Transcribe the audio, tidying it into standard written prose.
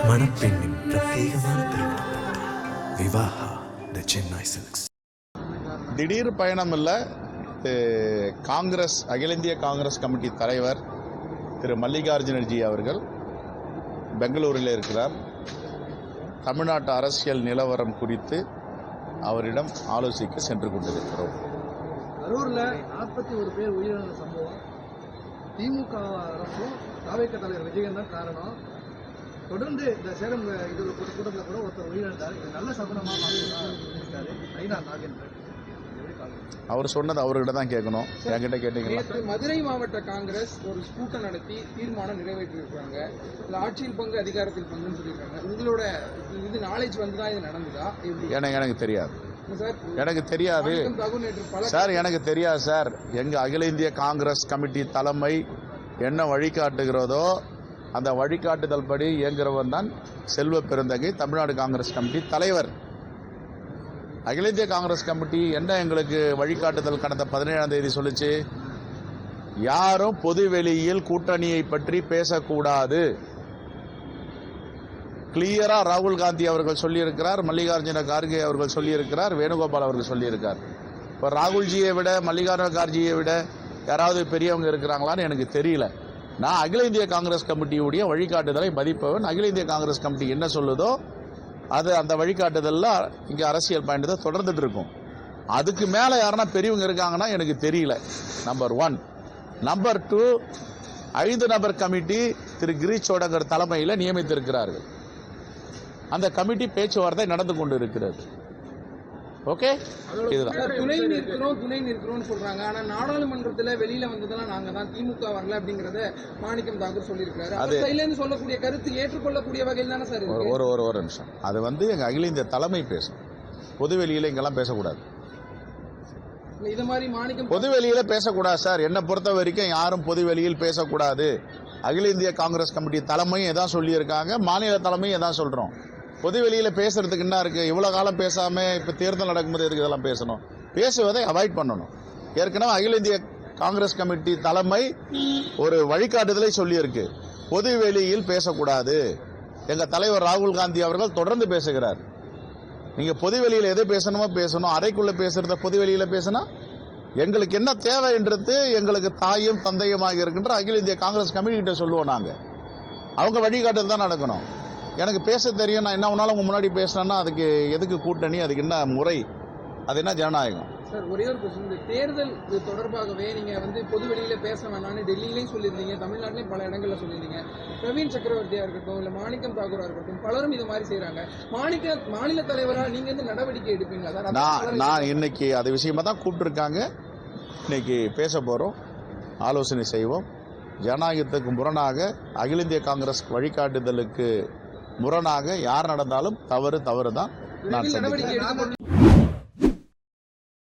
மணப்பெண்ணின் பிரத்யேகமான திருமணம் விவாஹா தி சென்னை சில்க்ஸ். திடீர் பயணம் இல்ல. காங்கிரஸ் அகில இந்திய காங்கிரஸ் கமிட்டி தலைவர் திரு மல்லிகார்ஜுனர்ஜி அவர்கள் பெங்களூரில் இருக்கிறார். தமிழ்நாட்டு அரசியல் நிலவரம் குறித்து அவரிடம் ஆலோசிக்க சென்று கொண்டிருக்கிறோம். அரூரில் 41 பேர் உயிரிழந்த சம்பவம் திமுக அரசும் தாவேக தலைவர் விஜயன் தான் காரணம். தொடர்ந்து இந்த சேலம் கூட்டத்தில் கூட ஒருத்தர் உயிரிழந்தார். இது நல்ல சகுனமாக இருக்காரு ஐநா நாகேந்திரன். அவர் சொன்னது அவர்கிட்ட தான் கேட்கணும், என்கிட்ட கேட்டீங்களா? மதுரை மாவட்ட காங்கிரஸ் ஒரு கூட்டம் நடத்தி தீர்மானம் நிறைவேற்றிருக்காங்க. இதுல ஆட்சியில் பங்கு அதிகாரத்தில் பங்குன்னு சொல்லியிருக்காங்க. உங்களோட இது நாலேஜ் வந்துதான் இது நடந்ததா? எனக்கு தெரியாது, எனக்கு தெரியாது சார், எனக்கு தெரியாது சார். எங்க அகில இந்திய காங்கிரஸ் கமிட்டி தலைமை என்ன வழிகாட்டுகிறதோ அந்த வழிகாட்டுதல் படி இயங்குகிறவன் தான் செல்வ பெருந்தகை, தமிழ்நாடு காங்கிரஸ் கமிட்டி தலைவர். அகில இந்திய காங்கிரஸ் கமிட்டி என்ன எங்களுக்கு வழிகாட்டுதல் கடந்த 17ஆம் தேதி சொல்லுச்சு? யாரும் பொதுவெளியில் கூட்டணியை பற்றி பேசக்கூடாது. கிளியரா ராகுல் காந்தி அவர்கள் சொல்லியிருக்கிறார், மல்லிகார்ஜுன கார்கே அவர்கள் சொல்லியிருக்கிறார், வேணுகோபால் அவர்கள் சொல்லியிருக்கார். இப்போ ராகுல்ஜியை விட மல்லிகார்ஜுன கார்கேயை விட யாராவது பெரியவங்க இருக்கிறாங்களான்னு எனக்கு தெரியல. நான் அகில இந்திய காங்கிரஸ் கமிட்டியுடைய வழிகாட்டுதலை மதிப்பவன். அகில இந்திய காங்கிரஸ் கமிட்டி என்ன சொல்லுதோ அது அந்த வழிகாட்டுதல்ல இங்கே அரசியல் பயணத்தை தொடர்ந்துட்டு இருக்கும். அதுக்கு மேலே யாருன்னா பெரியவங்க இருக்காங்கன்னா எனக்கு தெரியல. நம்பர் 1. நம்பர் 2, 5 நபர் கமிட்டி திரு கிரீஷ் சோடங்கர் தலைமையில் நியமித்திருக்கிறார்கள். அந்த கமிட்டி பேச்சுவார்த்தை நடந்து கொண்டு இருக்கிறது. ஓகே, இதுதான். துணை நிற்கிறோம் சொல்றாங்க. ஆனா நாடாளுமன்றத்தில் வெளியில வந்ததெல்லாம் நாங்க தான், திமுக வரல அப்படிங்கறத மாணிக்கம் தாக்கூர் சொல்லியிருக்காரு. அது சொல்லக்கூடிய கருத்து ஏற்றுக்கொள்ளக்கூடிய வகையில் தானே சார்? ஒரு நிமிஷம். அது எங்க அகில இந்திய தலைமை பேசும். பொதுவெளியில இங்கெல்லாம் பேசக்கூடாது. இது மாதிரி மாணிக்கம் பொதுவெளியில பேசக்கூடாது சார். என்னை பொறுத்த வரைக்கும் யாரும் பொதுவெளியில் பேசக்கூடாது. அகில இந்திய காங்கிரஸ் கமிட்டி தலைமையும் எதான் சொல்லியிருக்காங்க, மாநில தலைமையும் எதான் சொல்றோம். பொதுவெளியில பேசுறதுக்கு என்ன இருக்கு? இவ்வளவு காலம் பேசாம இப்ப தேர்தல் நடக்கும்போது எதுக்கு இதெல்லாம் பேசணும்? பேசுவதை அவாய்ட் பண்ணணும். ஏற்கனவே அகில இந்திய காங்கிரஸ் கமிட்டி தலைமை ஒரு வழிகாட்டுதலை சொல்லியிருக்கு, பொதுவெளியில் பேசக்கூடாது. எங்க தலைவர் ராகுல் காந்தி அவர்கள் தொடர்ந்து பேசுகிறார். நீங்க பொதுவெளியில் எதை பேசணுமோ பேசணும். அறைக்குள்ள பேசுறத பொதுவெளியில பேசினா எங்களுக்கு என்ன தேவை என்றது எங்களுக்கு தாயும் தந்தையுமாக இருக்கின்ற அகில இந்திய காங்கிரஸ் கமிட்டி கிட்ட சொல்லுவோம். நாங்க அவங்க வழிகாட்டுதல் தான் நடக்கணும். எனக்கு பேச தெரியும், நான் என்ன ஒன்னாலும் உங்க முன்னாடி பேசினேன்னா அதுக்கு எதுக்கு கூட்டணி? அதுக்கு என்ன முறை? அது என்ன ஜனநாயகம்? சார், ஒரே ஒரு கொஸ்டின். தேர்தல் தொடர்பாகவே நீங்க பொதுவெளியில பேச வேணாம்னு டெல்லியிலையும் சொல்லியிருந்தீங்க, தமிழ்நாட்டிலையும் பல இடங்கள்ல சொல்லியிருந்தீங்க. பிரவீன் சக்கரவர்த்தியா இருக்கட்டும், இல்ல மாணிக்கம் தாக்கூரா இருக்கட்டும், பலரும் இது மாதிரி செய்யறாங்க. மாநில தலைவரா நீங்க நடவடிக்கை எடுப்பீங்களா சார்? நான் இன்னைக்கு அது விஷயமா தான் கூப்பிட்டு இருக்காங்க. இன்னைக்கு பேச போறோம், ஆலோசனை செய்வோம். ஜனநாயகத்துக்கு முரணாக, அகில இந்திய காங்கிரஸ் வழிகாட்டுதலுக்கு முரணாக யார் நடந்தாலும் தவறு தான். நான்